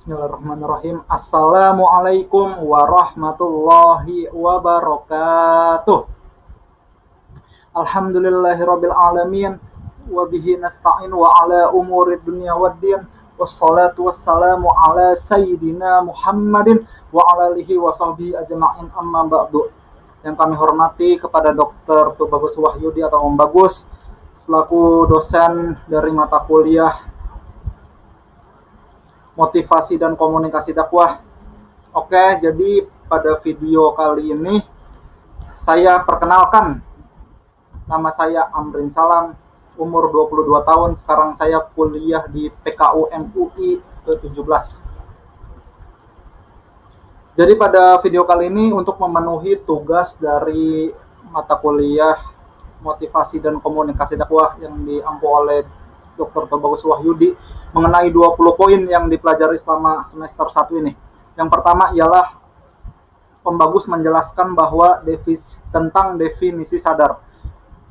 Bismillahirrahmanirrahim. Assalamualaikum warahmatullahi wabarakatuh. Alhamdulillahirabbil alamin wa bihi nasta'in wa ala umurid dunya waddin. Wassalatu wassalamu ala sayyidina Muhammadin wa ala alihi wa sahbihi ajma'in, amma ba'du. Yang kami hormati kepada Dr. Tubagus Wahyudi atau Om Bagus selaku dosen dari mata kuliah motivasi dan komunikasi dakwah. Oke, jadi pada video kali ini saya perkenalkan, nama saya Amrin Salam, umur 22 tahun, sekarang saya kuliah di PKU MUI ke-17. Jadi pada video kali ini untuk memenuhi tugas dari mata kuliah motivasi dan komunikasi dakwah yang diampu oleh Dr. Tubagus Wahyudi mengenai 20 poin yang dipelajari selama semester 1 ini. Yang pertama ialah Om Bagus menjelaskan bahwa tentang definisi sadar.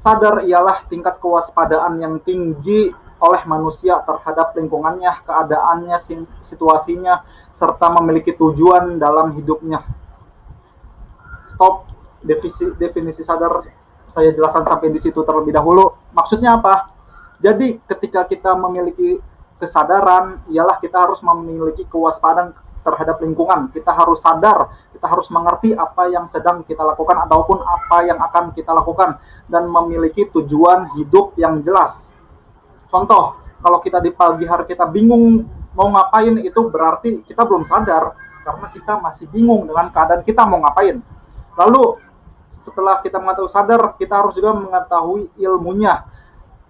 Sadar ialah tingkat kewaspadaan yang tinggi oleh manusia terhadap lingkungannya, keadaannya, situasinya, serta memiliki tujuan dalam hidupnya. Stop, definisi sadar saya jelaskan sampai di situ terlebih dahulu. Maksudnya apa? Jadi ketika kita memiliki kesadaran, ialah kita harus memiliki kewaspadaan terhadap lingkungan. Kita harus sadar, kita harus mengerti apa yang sedang kita lakukan ataupun apa yang akan kita lakukan dan memiliki tujuan hidup yang jelas. Contoh, kalau kita di pagi hari kita bingung mau ngapain, itu berarti kita belum sadar karena kita masih bingung dengan keadaan kita mau ngapain. Lalu setelah kita mengetahui sadar, kita harus juga mengetahui ilmunya.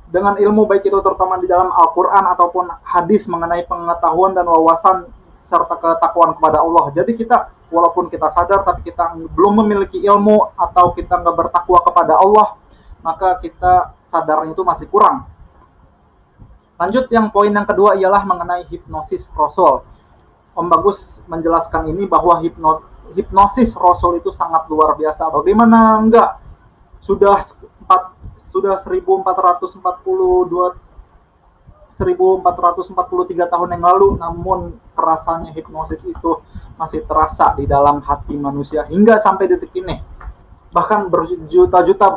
Dengan ilmu baik itu terutama di dalam Al-Quran ataupun hadis mengenai pengetahuan dan wawasan serta ketakwaan kepada Allah. Jadi kita walaupun kita sadar tapi kita belum memiliki ilmu atau kita nggak bertakwa kepada Allah, maka kita sadarnya itu masih kurang. Lanjut, yang poin yang kedua ialah mengenai hipnosis Rasul. Om Bagus menjelaskan ini bahwa hipnosis Rasul itu sangat luar biasa. Bagaimana enggak? Sudah 1443 tahun yang lalu, namun rasanya hipnosis itu masih terasa di dalam hati manusia hingga sampai detik ini. Bahkan berjuta-juta,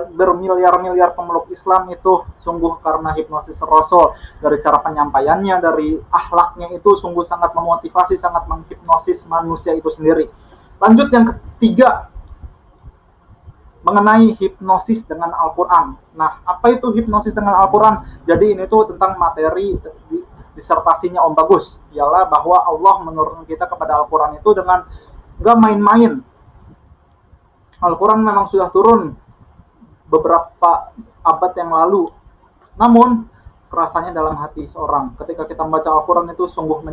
bermiliar-miliar pemeluk Islam itu sungguh karena hipnosis Rasul. Dari cara penyampaiannya, dari akhlaknya itu sungguh sangat memotivasi, sangat menghipnosis manusia itu sendiri. Lanjut, yang ketiga mengenai hipnosis dengan Al-Quran. Nah, apa itu hipnosis dengan Al-Quran? Jadi ini tuh tentang materi disertasinya Om Bagus, ialah bahwa Allah menurunkan kita kepada Al-Quran itu dengan gak main-main. Al-Quran memang sudah turun beberapa abad yang lalu, namun rasanya dalam hati seorang. Ketika kita membaca Al-Quran itu sungguh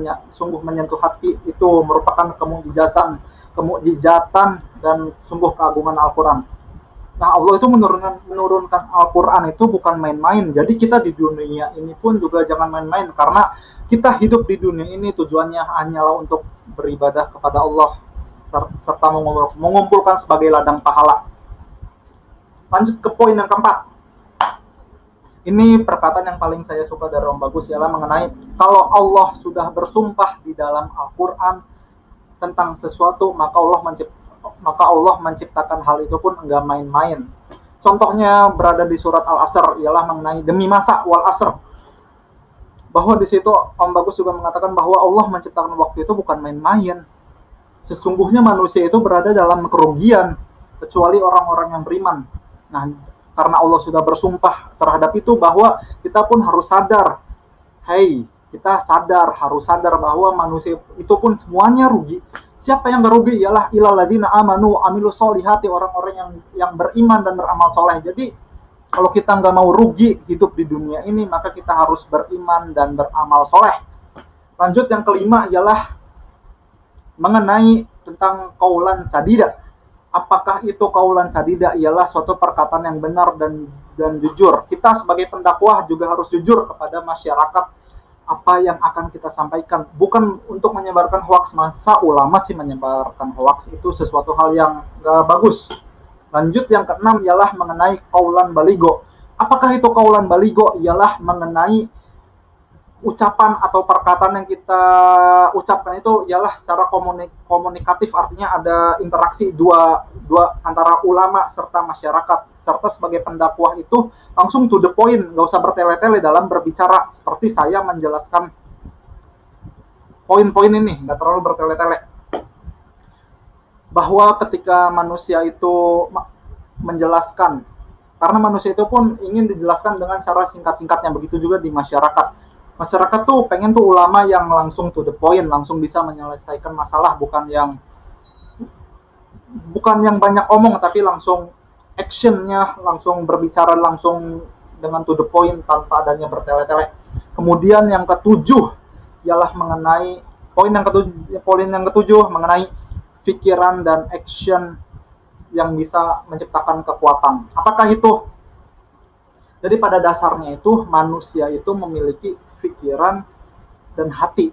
menyentuh hati, itu merupakan kemukjizatan dan sungguh keagungan Al-Quran. Nah, Allah itu menurunkan Al-Quran itu bukan main-main. Jadi kita di dunia ini pun juga jangan main-main, karena kita hidup di dunia ini tujuannya hanyalah untuk beribadah kepada Allah serta mengumpulkan sebagai ladang pahala. Lanjut ke poin yang keempat. Ini perkataan yang paling saya suka dari Om Bagus, ialah mengenai kalau Allah sudah bersumpah di dalam Al-Quran tentang sesuatu, maka Allah menciptakan hal itu pun enggak main-main. Contohnya berada di surat Al-Asr, ialah mengenai demi masa wal asr. Bahwa di situ Om Bagus juga mengatakan bahwa Allah menciptakan waktu itu bukan main-main. Sesungguhnya manusia itu berada dalam kerugian kecuali orang-orang yang beriman. Nah, karena Allah sudah bersumpah terhadap itu, bahwa kita pun harus sadar. Kita harus sadar bahwa manusia itu pun semuanya rugi. Siapa yang merugi? Ialah illalladzina amanu amilus solihati, orang-orang yang beriman dan beramal soleh. Jadi kalau kita nggak mau rugi hidup di dunia ini, maka kita harus beriman dan beramal soleh. Lanjut, yang kelima ialah mengenai tentang qaulan sadida. Apakah itu qaulan sadida? Ialah suatu perkataan yang benar dan jujur. Kita sebagai pendakwah juga harus jujur kepada masyarakat apa yang akan kita sampaikan, bukan untuk menyebarkan hoaks. Masa ulama sih menyebarkan hoaks, itu sesuatu hal yang gak bagus. Lanjut, yang keenam ialah mengenai qaulan baligo. Apakah itu qaulan baligo? Ialah mengenai ucapan atau perkataan yang kita ucapkan itu ialah secara komunikatif, artinya ada interaksi dua antara ulama serta masyarakat, serta sebagai pendakwah itu langsung to the point, nggak usah bertele-tele dalam berbicara, seperti saya menjelaskan poin-poin ini, nggak terlalu bertele-tele. Bahwa ketika manusia itu menjelaskan, karena manusia itu pun ingin dijelaskan dengan cara singkat-singkatnya, begitu juga di masyarakat. Masyarakat tuh pengen tuh ulama yang langsung to the point, langsung bisa menyelesaikan masalah, bukan yang banyak omong, tapi langsung actionnya, langsung berbicara langsung dengan to the point tanpa adanya bertele-tele. Kemudian yang ketujuh ialah mengenai poin yang ketujuh mengenai pikiran dan action yang bisa menciptakan kekuatan. Apakah itu? Jadi pada dasarnya itu manusia itu memiliki pikiran dan hati.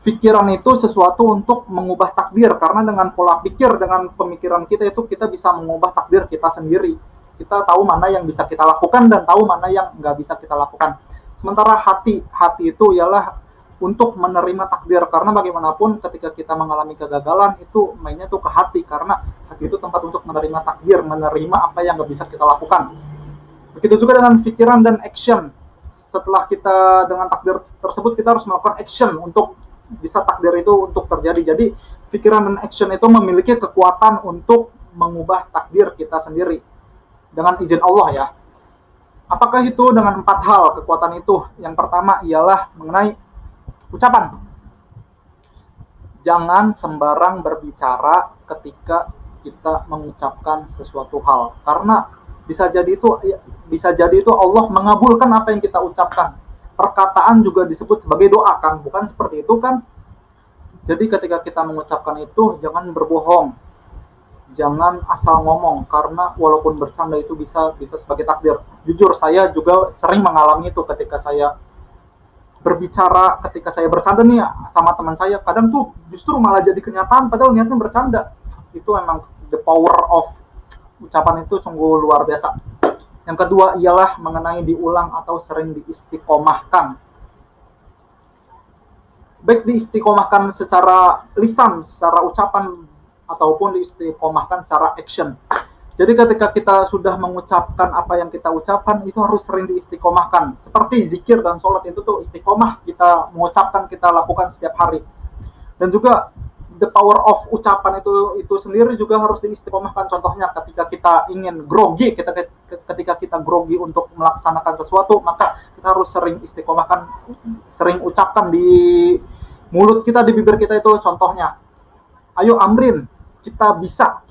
Pikiran itu sesuatu untuk mengubah takdir, karena dengan pola pikir, dengan pemikiran kita itu kita bisa mengubah takdir kita sendiri. Kita tahu mana yang bisa kita lakukan dan tahu mana yang nggak bisa kita lakukan. Sementara hati itu ialah untuk menerima takdir, karena bagaimanapun ketika kita mengalami kegagalan itu mainnya tuh ke hati, karena hati itu tempat untuk menerima takdir, menerima apa yang nggak bisa kita lakukan. Begitu juga dengan pikiran dan action. Setelah kita dengan takdir tersebut, kita harus melakukan action untuk bisa takdir itu untuk terjadi. Jadi pikiran dan action itu memiliki kekuatan untuk mengubah takdir kita sendiri dengan izin Allah ya. Apakah itu dengan 4 hal kekuatan itu? Yang pertama ialah mengenai ucapan. Jangan sembarang berbicara ketika kita mengucapkan sesuatu hal, karena bisa jadi itu Allah mengabulkan apa yang kita ucapkan. Perkataan juga disebut sebagai doa kan, bukan seperti itu kan? Jadi ketika kita mengucapkan itu jangan berbohong, jangan asal ngomong, karena walaupun bercanda itu bisa sebagai takdir. Jujur saya juga sering mengalami itu ketika saya berbicara, ketika saya bercanda nih sama teman saya, kadang tuh justru malah jadi kenyataan padahal niatnya bercanda. Itu emang the power of ucapan itu sungguh luar biasa. Yang kedua ialah mengenai diulang atau sering diistiqomahkan. Baik diistiqomahkan secara lisan, secara ucapan, ataupun diistiqomahkan secara action. Jadi ketika kita sudah mengucapkan apa yang kita ucapkan, itu harus sering diistiqomahkan. Seperti zikir dan sholat itu tuh istiqomah kita mengucapkan, kita lakukan setiap hari. Dan juga the power of ucapan itu sendiri juga harus diistiqomahkan. Contohnya ketika kita ingin grogi, ketika kita grogi untuk melaksanakan sesuatu, maka kita harus sering istiqomahkan, sering ucapkan di mulut kita, di bibir kita itu. Contohnya, ayo Amrin, kita bisa,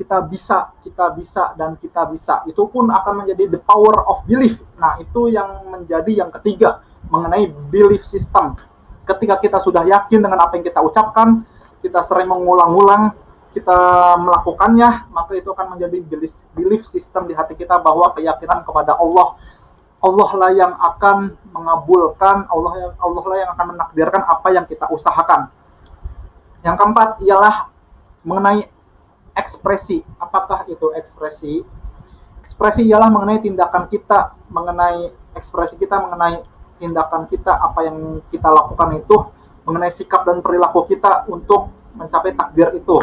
dan kita bisa. Itu pun akan menjadi the power of belief. Nah, itu yang menjadi yang ketiga, mengenai belief system. Ketika kita sudah yakin dengan apa yang kita ucapkan, kita sering mengulang-ulang, kita melakukannya, maka itu akan menjadi belief system di hati kita, bahwa keyakinan kepada Allah lah yang akan mengabulkan, Allah lah yang akan menakdirkan apa yang kita usahakan. Yang keempat ialah mengenai ekspresi. Apakah itu ekspresi? Ekspresi ialah mengenai tindakan kita, mengenai ekspresi kita, mengenai tindakan kita, apa yang kita lakukan itu, mengenai sikap dan perilaku kita untuk mencapai takdir itu.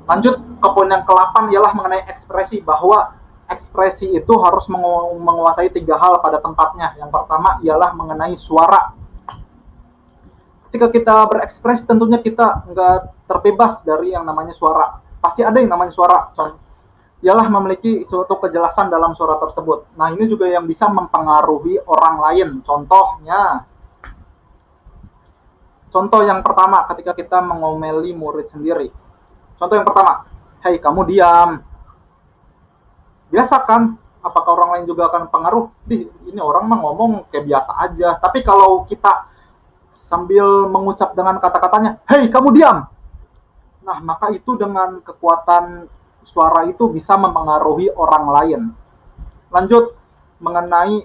Lanjut ke poin yang ke-8 ialah mengenai ekspresi, bahwa ekspresi itu harus menguasai 3 hal pada tempatnya. Yang pertama ialah mengenai suara. Ketika kita berekspresi, tentunya kita nggak terbebas dari yang namanya suara. Pasti ada yang namanya suara. Ialah memiliki suatu kejelasan dalam suara tersebut. Nah, ini juga yang bisa mempengaruhi orang lain. Contoh yang pertama, ketika kita mengomeli murid sendiri. Contoh yang pertama, hei kamu diam. Biasa kan? Apakah orang lain juga akan pengaruh? Ini orang mah ngomong kayak biasa aja. Tapi kalau kita sambil mengucap dengan kata-katanya, hei kamu diam. Nah, maka itu dengan kekuatan suara itu bisa mempengaruhi orang lain. Lanjut, mengenai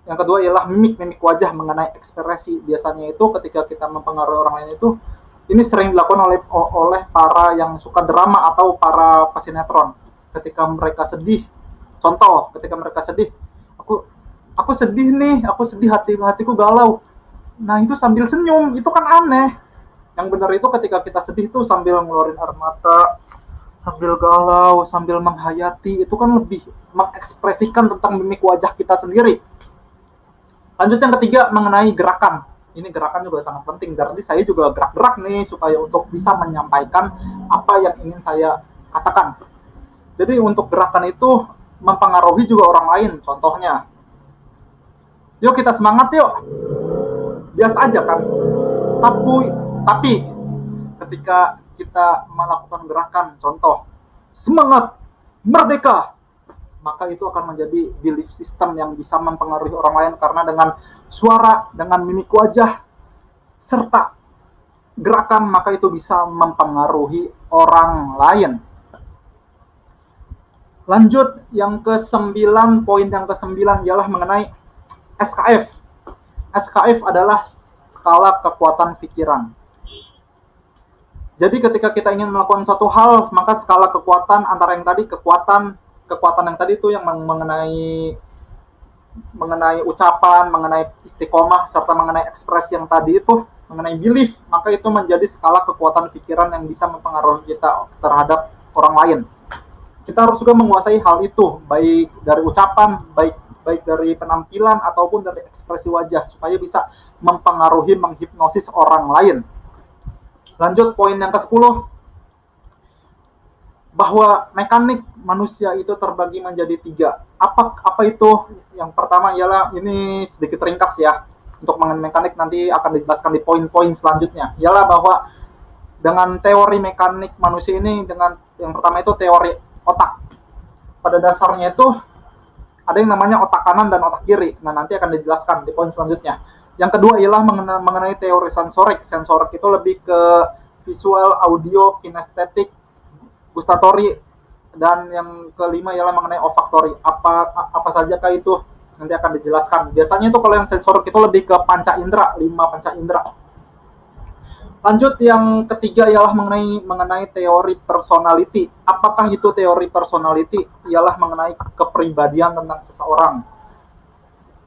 yang kedua ialah mimik wajah, mengenai ekspresi. Biasanya itu ketika kita mempengaruhi orang lain itu, ini sering dilakukan oleh para yang suka drama atau para pesinetron. Ketika mereka sedih, contoh, ketika mereka sedih, Aku sedih nih, aku sedih, hatiku galau. Nah itu sambil senyum, itu kan aneh. Yang benar itu ketika kita sedih tuh sambil ngeluarin air mata, sambil galau, sambil menghayati, itu kan lebih mengekspresikan tentang mimik wajah kita sendiri. Lanjut yang ketiga mengenai gerakan. Ini gerakan juga sangat penting. Berarti saya juga gerak-gerak nih supaya untuk bisa menyampaikan apa yang ingin saya katakan. Jadi untuk gerakan itu mempengaruhi juga orang lain. Contohnya, yuk kita semangat yuk. Biasa aja kan. Tapi ketika kita melakukan gerakan, contoh semangat, merdeka, maka itu akan menjadi belief system yang bisa mempengaruhi orang lain karena dengan suara, dengan mimik wajah, serta gerakan, maka itu bisa mempengaruhi orang lain. Lanjut, yang ke-9, poin yang ke-9 ialah mengenai SKF. SKF adalah skala kekuatan pikiran. Jadi ketika kita ingin melakukan suatu hal, maka skala kekuatan antara yang tadi, kekuatan yang tadi itu yang mengenai ucapan, mengenai istiqomah, serta mengenai ekspresi yang tadi itu, mengenai belief, maka itu menjadi skala kekuatan pikiran yang bisa mempengaruhi kita terhadap orang lain. Kita harus juga menguasai hal itu, baik dari ucapan, baik dari penampilan, ataupun dari ekspresi wajah, supaya bisa mempengaruhi, menghipnosis orang lain. Lanjut, poin yang ke-10, bahwa mekanik manusia itu terbagi menjadi 3. Apa itu? Yang pertama ialah, ini sedikit ringkas ya, untuk mengenai mekanik nanti akan dijelaskan di poin-poin selanjutnya, ialah bahwa dengan teori mekanik manusia ini, dengan yang pertama itu teori otak. Pada dasarnya itu ada yang namanya otak kanan dan otak kiri. Nah, nanti akan dijelaskan di poin selanjutnya. Yang kedua ialah mengenai teori sensorik. Sensorik itu lebih ke visual, audio, kinestetik, gustatory, dan yang kelima ialah mengenai olfaktori. Apa sajakah itu? Nanti akan dijelaskan. Biasanya itu kalau yang sensorik itu lebih ke panca indera, 5 panca indera. Lanjut, yang ketiga ialah mengenai teori personality. Apakah itu teori personality? Ialah mengenai kepribadian tentang seseorang.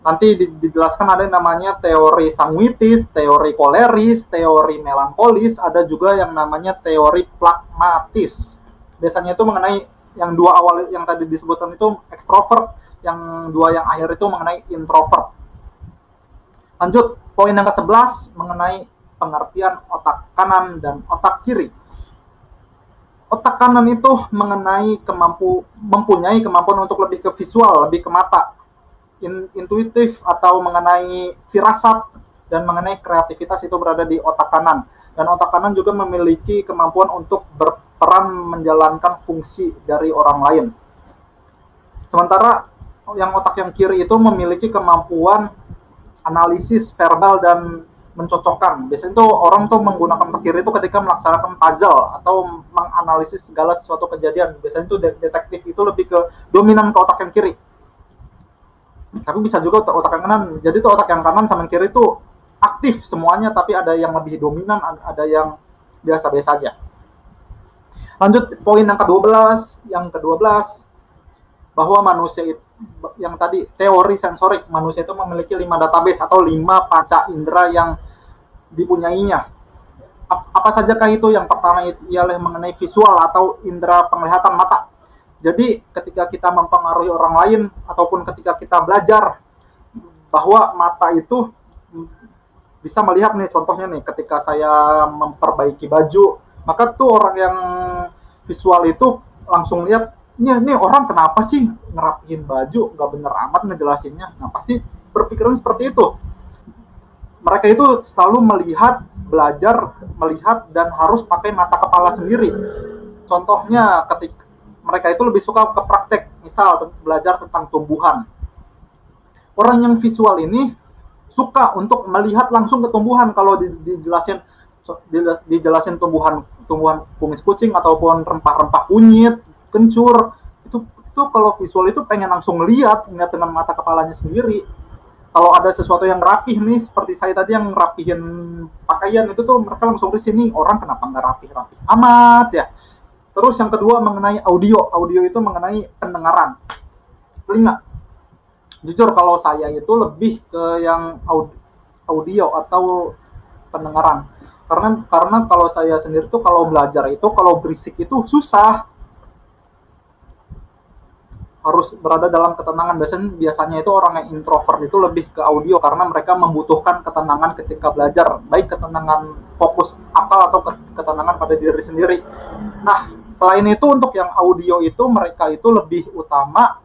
Nanti dijelaskan ada yang namanya teori sanguitis, teori koleris, teori melankolis, ada juga yang namanya teori pragmatis. Biasanya itu mengenai yang dua awal yang tadi disebutkan itu ekstrovert, yang dua yang akhir itu mengenai introvert. Lanjut, poin yang ke-11 mengenai pengertian otak kanan dan otak kiri. Otak kanan itu mempunyai kemampuan untuk lebih ke visual, lebih ke mata, intuitif atau mengenai firasat, dan mengenai kreativitas itu berada di otak kanan. Dan otak kanan juga memiliki kemampuan untuk berperan menjalankan fungsi dari orang lain. Sementara yang otak yang kiri itu memiliki kemampuan analisis verbal dan mencocokkan. Biasanya tuh orang tuh menggunakan otak kiri itu ketika melaksanakan puzzle atau menganalisis segala sesuatu kejadian. Biasanya tuh detektif itu lebih ke dominan ke otak yang kiri. Tapi bisa juga otak yang kanan. Jadi tuh otak yang kanan sama yang kiri itu aktif semuanya, tapi ada yang lebih dominan, ada yang biasa-biasa aja. Lanjut, poin yang ke-12 bahwa manusia itu, yang tadi teori sensorik, manusia itu memiliki 5 database atau 5 panca indera yang dipunyainya. Apa sajakah itu? Yang pertama ialah mengenai visual atau indera penglihatan mata. Jadi ketika kita mempengaruhi orang lain ataupun ketika kita belajar, bahwa mata itu bisa melihat nih, contohnya nih ketika saya memperbaiki baju, maka tuh orang yang visual itu langsung lihat, ini orang kenapa sih ngerapihin baju, gak bener amat ngejelasinnya. Nah, pasti berpikiran seperti itu. Mereka itu selalu belajar melihat dan harus pakai mata kepala sendiri. Contohnya ketika mereka itu lebih suka ke praktek, misal belajar tentang tumbuhan. Orang yang visual ini suka untuk melihat langsung ke tumbuhan. Kalau dijelasin tumbuhan kumis kucing ataupun rempah-rempah kunyit, kencur, itu kalau visual itu pengen langsung ngeliat dengan mata kepalanya sendiri. Kalau ada sesuatu yang rapih nih, seperti saya tadi yang rapihin pakaian, itu tuh mereka langsung di sini, orang kenapa nggak rapih-rapih amat ya. Terus yang kedua mengenai audio itu mengenai pendengaran, telinga. Jujur kalau saya itu lebih ke yang audio atau pendengaran. Karena kalau saya sendiri tuh kalau belajar itu kalau berisik itu susah, harus berada dalam ketenangan. Biasanya itu orang yang introvert itu lebih ke audio karena mereka membutuhkan ketenangan ketika belajar, baik ketenangan fokus akal atau ketenangan pada diri sendiri. Nah, selain itu untuk yang audio itu mereka itu lebih utama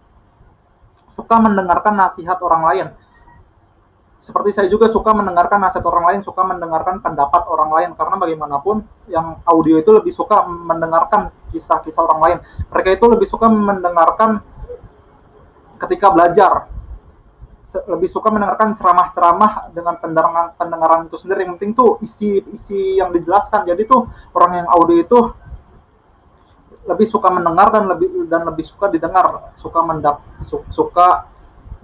suka mendengarkan nasihat orang lain. Seperti saya juga suka mendengarkan nasihat orang lain, suka mendengarkan pendapat orang lain, karena bagaimanapun yang audio itu lebih suka mendengarkan kisah-kisah orang lain. Mereka itu lebih suka mendengarkan ketika belajar, lebih suka mendengarkan ceramah-ceramah dengan pendengaran itu sendiri. Yang penting tuh isi yang dijelaskan. Jadi tuh orang yang audio itu lebih suka mendengar dan lebih suka didengar, suka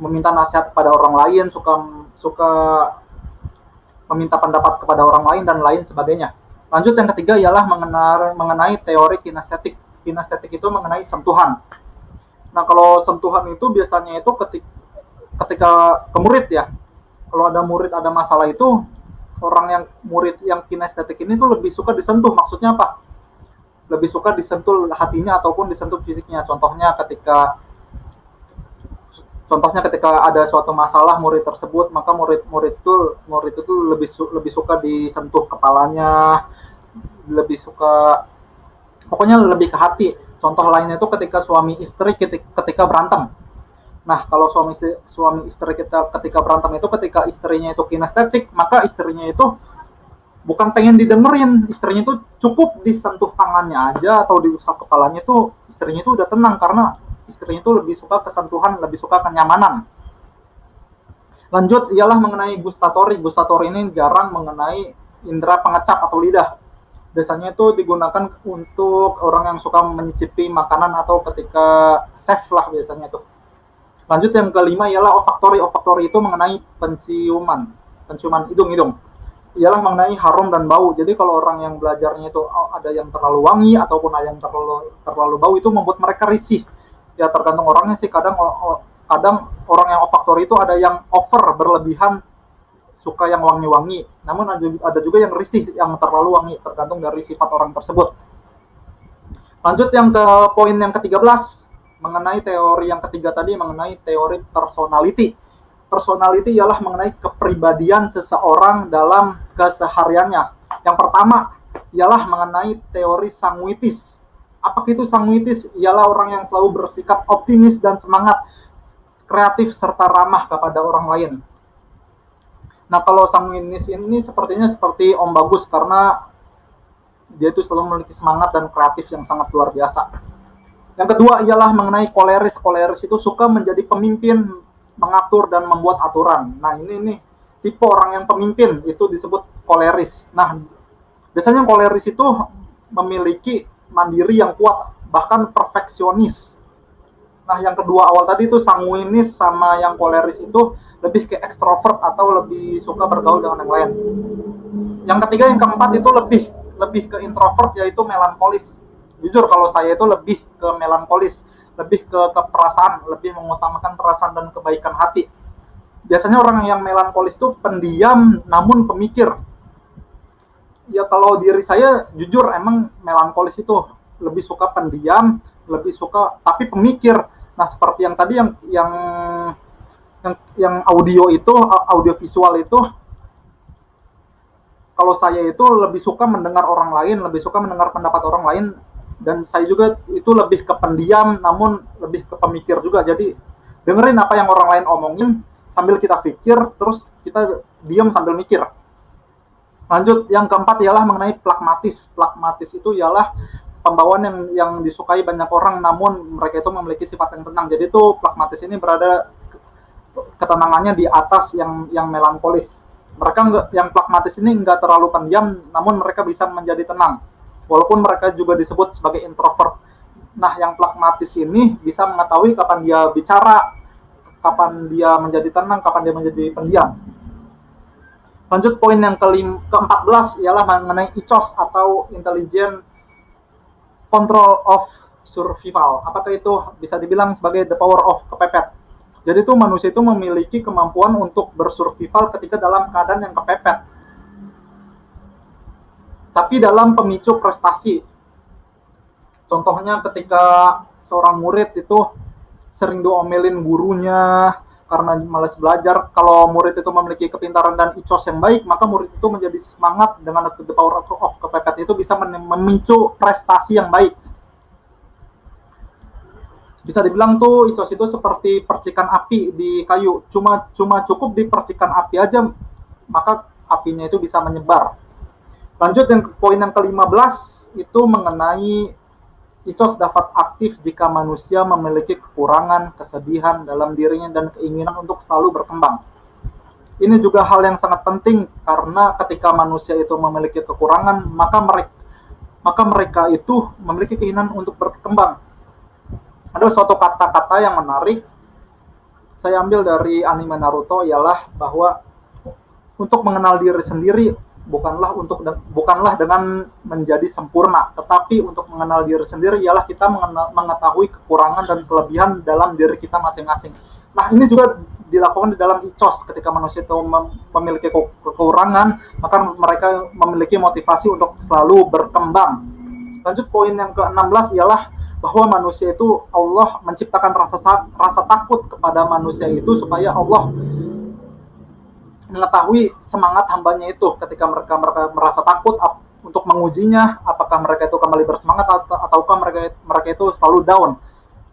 meminta nasihat kepada orang lain, suka suka meminta pendapat kepada orang lain dan lain sebagainya. Lanjut yang ketiga ialah mengenai teori kinestetik. Kinestetik itu mengenai sentuhan. Nah, kalau sentuhan itu biasanya itu ketika ke murid ya. Kalau ada murid ada masalah itu, murid yang kinestetik ini tuh lebih suka disentuh. Maksudnya apa? Lebih suka disentuh hatinya ataupun disentuh fisiknya. Contohnya ketika ada suatu masalah murid tersebut, maka murid itu lebih suka disentuh kepalanya, lebih suka, pokoknya lebih ke hati. Contoh lainnya itu ketika suami istri ketika berantem. Nah, kalau suami istri ketika berantem itu, ketika istrinya itu kinestetik, maka istrinya itu bukan pengen didengerin, istrinya itu cukup disentuh tangannya aja atau diusap kepalanya itu istrinya itu udah tenang, karena istrinya itu lebih suka kesentuhan, lebih suka kenyamanan. Lanjut ialah mengenai gustatori. Gustatori ini jarang mengenai indera pengecap atau lidah. Biasanya itu digunakan untuk orang yang suka mencicipi makanan atau ketika chef lah biasanya itu. Lanjut yang kelima ialah olfaktori. Olfaktori itu mengenai penciuman hidung. Ialah mengenai harum dan bau. Jadi kalau orang yang belajarnya itu ada yang terlalu wangi ataupun ada yang terlalu bau, itu membuat mereka risih. Ya tergantung orangnya sih. Kadang orang yang olfaktori itu ada yang over berlebihan, suka yang wangi-wangi. Namun ada juga yang risih, yang terlalu wangi, tergantung dari sifat orang tersebut. Lanjut yang ke poin yang ke-13, mengenai teori yang ketiga tadi, mengenai teori personality. Personality ialah mengenai kepribadian seseorang dalam kesehariannya. Yang pertama ialah mengenai teori sanguitis. Apa itu sanguitis? Ialah orang yang selalu bersikap optimis dan semangat, kreatif serta ramah kepada orang lain. Nah, kalau sanguinis ini sepertinya seperti Om Bagus, karena dia itu selalu memiliki semangat dan kreatif yang sangat luar biasa. Yang kedua ialah mengenai koleris. Koleris itu suka menjadi pemimpin, mengatur dan membuat aturan. Nah, ini tipe orang yang pemimpin itu disebut koleris. Nah, biasanya koleris itu memiliki mandiri yang kuat, bahkan perfeksionis. Nah, yang kedua awal tadi itu sanguinis sama yang koleris itu lebih ke ekstrovert atau lebih suka bergaul dengan yang lain. Yang ketiga, yang keempat itu lebih ke introvert, yaitu melankolis. Jujur kalau saya itu lebih ke melankolis, lebih ke perasaan, lebih mengutamakan perasaan dan kebaikan hati. Biasanya orang yang melankolis itu pendiam namun pemikir. Ya kalau diri saya jujur emang melankolis itu lebih suka pendiam, lebih suka tapi pemikir. Nah, seperti yang tadi yang audio visual itu, kalau saya itu lebih suka mendengar orang lain, lebih suka mendengar pendapat orang lain, dan saya juga itu lebih ke pendiam namun lebih ke pemikir juga. Jadi dengerin apa yang orang lain omongin sambil kita pikir, terus kita diam sambil mikir. Lanjut yang keempat ialah mengenai pragmatis. Pragmatis itu ialah pembawaan yang disukai banyak orang, namun mereka itu memiliki sifat yang tenang. Jadi itu pragmatis ini berada ketenangannya di atas yang melankolis. Mereka yang pragmatis ini nggak terlalu pendiam, namun mereka bisa menjadi tenang. Walaupun mereka juga disebut sebagai introvert. Nah, yang pragmatis ini bisa mengetahui kapan dia bicara, kapan dia menjadi tenang, kapan dia menjadi pendiam. Lanjut poin yang ke-14 ialah mengenai ICOS atau Intelligent Control of Survival. Apakah itu bisa dibilang sebagai the power of kepepet? Jadi tuh manusia itu memiliki kemampuan untuk bersurvival ketika dalam keadaan yang kepepet. Tapi dalam pemicu prestasi. Contohnya ketika seorang murid itu sering diomelin gurunya karena malas belajar. Kalau murid itu memiliki kepintaran dan icos yang baik, maka murid itu menjadi semangat dengan the power of kepepet itu bisa memicu prestasi yang baik. Bisa dibilang tuh icos itu seperti percikan api di kayu. Cuma cukup di percikan api aja, maka apinya itu bisa menyebar. Lanjut yang poin yang ke-15 itu mengenai icos dapat aktif jika manusia memiliki kekurangan, kesedihan dalam dirinya dan keinginan untuk selalu berkembang. Ini juga hal yang sangat penting karena ketika manusia itu memiliki kekurangan, maka mereka itu memiliki keinginan untuk berkembang. Ada suatu kata-kata yang menarik saya ambil dari anime Naruto ialah bahwa untuk mengenal diri sendiri bukanlah dengan menjadi sempurna, tetapi untuk mengenal diri sendiri ialah kita mengetahui kekurangan dan kelebihan dalam diri kita masing-masing. Nah, ini juga dilakukan di dalam icos. Ketika manusia itu memiliki kekurangan, maka mereka memiliki motivasi untuk selalu berkembang. Lanjut poin yang ke-16 ialah bahwa manusia itu Allah menciptakan rasa takut kepada manusia itu supaya Allah mengetahui semangat hambanya itu ketika mereka merasa takut untuk mengujinya, apakah mereka itu kembali bersemangat ataukah mereka itu selalu down.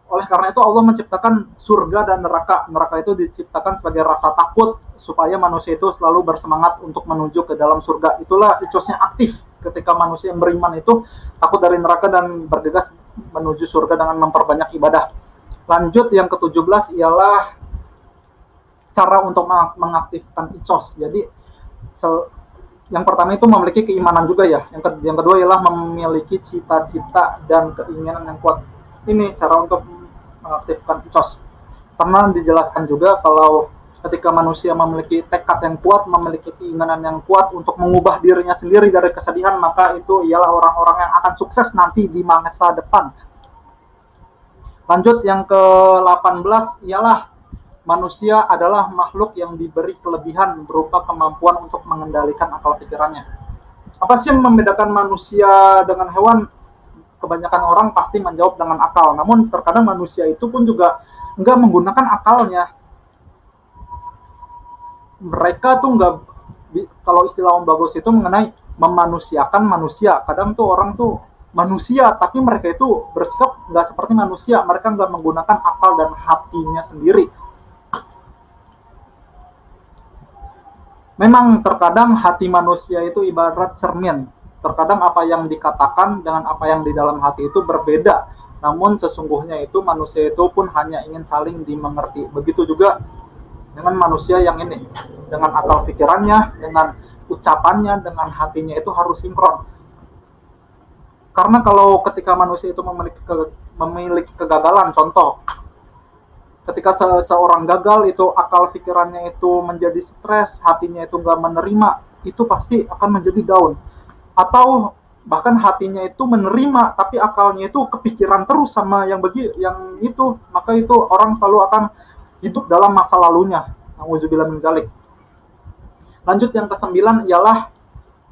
Oleh karena itu Allah menciptakan surga dan neraka. Neraka itu diciptakan sebagai rasa takut supaya manusia itu selalu bersemangat untuk menuju ke dalam surga. Itulah icosnya aktif ketika manusia yang beriman itu takut dari neraka dan bergegas menuju surga dengan memperbanyak ibadah. Lanjut yang ke-17 ialah cara untuk mengaktifkan icos. Jadi yang pertama itu memiliki keimanan juga ya. Yang kedua ialah memiliki cita-cita dan keinginan yang kuat. Ini cara untuk mengaktifkan icos. Pernah dijelaskan juga kalau ketika manusia memiliki tekad yang kuat, memiliki keinginan yang kuat untuk mengubah dirinya sendiri dari kesedihan, maka itu ialah orang-orang yang akan sukses nanti di masa depan. Lanjut yang ke-18 ialah manusia adalah makhluk yang diberi kelebihan berupa kemampuan untuk mengendalikan akal pikirannya. Apa sih yang membedakan manusia dengan hewan? Kebanyakan orang pasti menjawab dengan akal. Namun terkadang manusia itu pun juga nggak menggunakan akalnya. Mereka tuh nggak, kalau istilah Om Bagus itu mengenai memanusiakan manusia. Kadang tuh orang tuh manusia, tapi mereka itu bersikap nggak seperti manusia. Mereka nggak menggunakan akal dan hatinya sendiri. Memang terkadang hati manusia itu ibarat cermin. Terkadang apa yang dikatakan dengan apa yang di dalam hati itu berbeda. Namun sesungguhnya itu manusia itu pun hanya ingin saling dimengerti. Begitu juga dengan manusia yang ini. Dengan akal pikirannya, dengan ucapannya, dengan hatinya itu harus sinkron. Karena kalau ketika manusia itu memiliki kegagalan, contoh, ketika seorang gagal itu akal pikirannya itu menjadi stres, hatinya itu nggak menerima, itu pasti akan menjadi down. Atau bahkan hatinya itu menerima tapi akalnya itu kepikiran terus sama yang itu, maka itu orang selalu akan hidup dalam masa lalunya. Nauzubillah min dzalik. Lanjut yang ke-9 ialah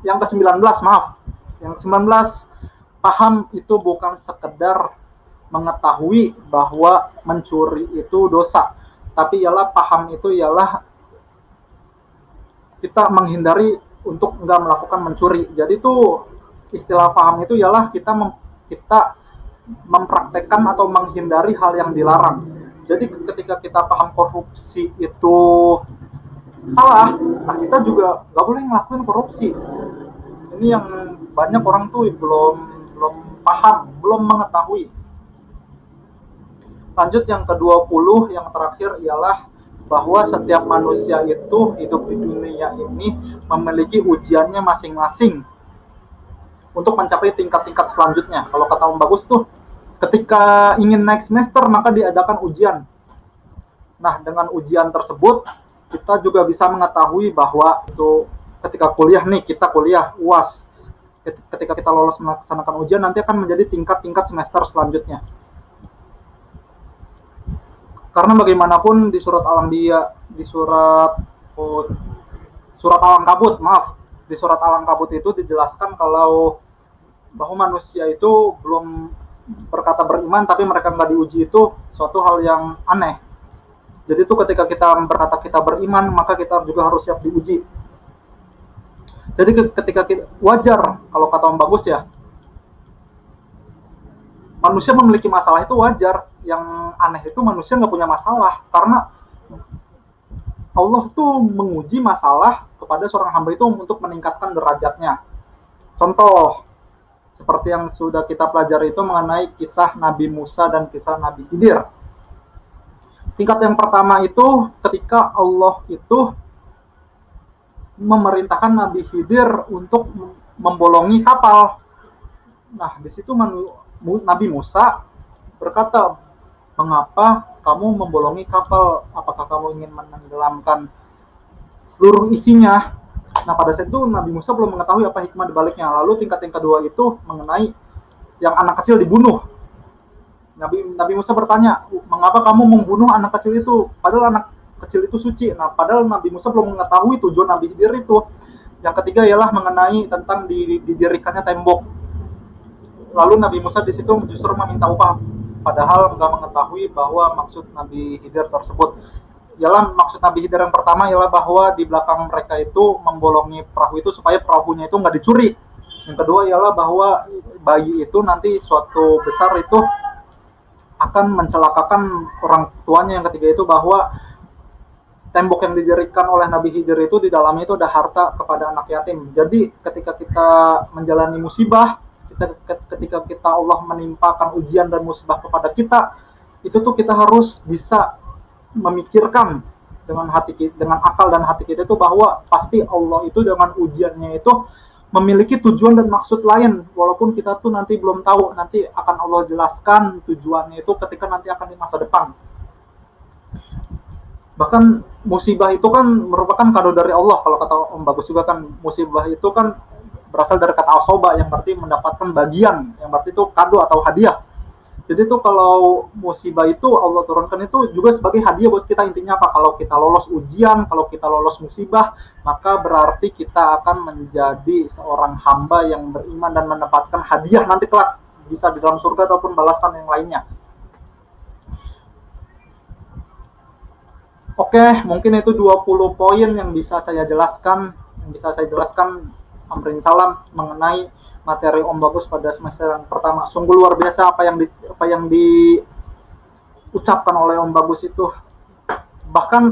yang ke-19, maaf. Yang ke-19, paham itu bukan sekedar mengetahui bahwa mencuri itu dosa, tapi ialah paham itu ialah kita menghindari untuk nggak melakukan mencuri. Jadi tuh istilah paham itu ialah kita mempraktekkan atau menghindari hal yang dilarang. Jadi ketika kita paham korupsi itu salah, nah kita juga nggak boleh ngelakuin korupsi. Ini yang banyak orang tuh belum paham, belum mengetahui. Lanjut yang ke-20, yang terakhir ialah bahwa setiap manusia itu hidup di dunia ini memiliki ujiannya masing-masing untuk mencapai tingkat-tingkat selanjutnya. Kalau kata Om Bagus tuh, ketika ingin naik semester maka diadakan ujian. Nah, dengan ujian tersebut kita juga bisa mengetahui bahwa itu ketika kuliah nih, kita kuliah UAS. Ketika kita lolos melaksanakan ujian nanti akan menjadi tingkat-tingkat semester selanjutnya. Karena bagaimanapun di surat Al-Anbiya, di surat Al-Ankabut, maaf, di surat Al-Ankabut itu dijelaskan kalau bahwa manusia itu belum berkata beriman tapi mereka nggak diuji, itu suatu hal yang aneh. Jadi itu ketika kita berkata kita beriman, maka kita juga harus siap diuji. Jadi ketika kita, wajar kalau kata Om Bagus ya, manusia memiliki masalah itu wajar. Yang aneh itu manusia nggak punya masalah, karena Allah tuh menguji masalah kepada seorang hamba itu untuk meningkatkan derajatnya. Contoh, seperti yang sudah kita pelajari itu mengenai kisah Nabi Musa dan kisah Nabi Khidir. Tingkat yang pertama itu ketika Allah itu memerintahkan Nabi Khidir untuk membolongi kapal. Nah, di situ Nabi Musa berkata, "Mengapa kamu membolongi kapal? Apakah kamu ingin menenggelamkan seluruh isinya?" Nah, pada saat itu Nabi Musa belum mengetahui apa hikmah dibaliknya. Lalu tingkat yang kedua itu mengenai yang anak kecil dibunuh. Nabi Musa bertanya, "Mengapa kamu membunuh anak kecil itu? Padahal anak kecil itu suci." Nah, padahal Nabi Musa belum mengetahui tujuan Nabi Khidir itu. Yang ketiga ialah mengenai tentang didirikannya tembok. Lalu Nabi Musa di situ justru meminta upah, padahal nggak mengetahui bahwa maksud Nabi Khidir tersebut. Ialah maksud Nabi Khidir yang pertama ialah bahwa di belakang mereka itu membolongi perahu itu supaya perahunya itu nggak dicuri. Yang kedua ialah bahwa bayi itu nanti suatu besar itu akan mencelakakan orang tuanya. Yang ketiga itu bahwa tembok yang didirikan oleh Nabi Khidir itu di dalamnya itu ada harta kepada anak yatim. Jadi ketika kita menjalani musibah, ketika kita Allah menimpakan ujian dan musibah kepada kita, itu tuh kita harus bisa memikirkan dengan akal dan hati kita itu bahwa pasti Allah itu dengan ujiannya itu memiliki tujuan dan maksud lain, walaupun kita tuh nanti belum tahu, nanti akan Allah jelaskan tujuannya itu ketika nanti akan di masa depan. Bahkan musibah itu kan merupakan kado dari Allah. Kalau kata Om Bagus juga kan, musibah itu kan berasal dari kata asoba yang berarti mendapatkan bagian, yang berarti itu kado atau hadiah. Jadi itu kalau musibah itu Allah turunkan itu juga sebagai hadiah buat kita. Intinya apa? Kalau kita lolos ujian, kalau kita lolos musibah, maka berarti kita akan menjadi seorang hamba yang beriman dan mendapatkan hadiah nanti kelak, bisa di dalam surga ataupun balasan yang lainnya. Oke, mungkin itu 20 poin yang bisa saya jelaskan, Amrin salam mengenai materi Om Bagus pada semester yang pertama. Sungguh luar biasa apa yang diucapkan oleh Om Bagus itu. Bahkan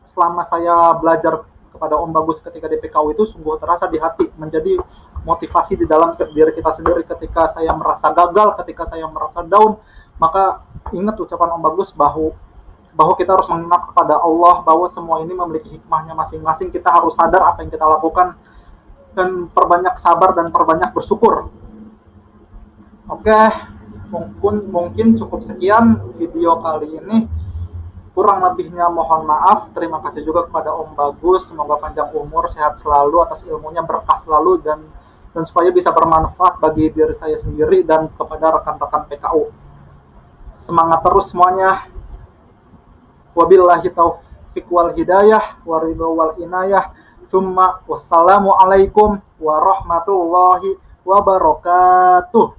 selama saya belajar kepada Om Bagus ketika di PKU itu sungguh terasa di hati, menjadi motivasi di dalam diri kita sendiri. Ketika saya merasa gagal, ketika saya merasa down, maka ingat ucapan Om Bagus bahwa kita harus mengingat kepada Allah bahwa semua ini memiliki hikmahnya masing-masing. Kita harus sadar apa yang kita lakukan dan perbanyak sabar dan perbanyak bersyukur. Oke, mungkin cukup sekian video kali ini. Kurang lebihnya mohon maaf. Terima kasih juga kepada Om Bagus. Semoga panjang umur, sehat selalu, atas ilmunya berkah selalu, dan supaya bisa bermanfaat bagi diri saya sendiri dan kepada rekan-rekan PKU. Semangat terus semuanya. Wabillahi taufiq wal hidayah, waridho wal inayah. Wassalamualaikum warahmatullahi wabarakatuh.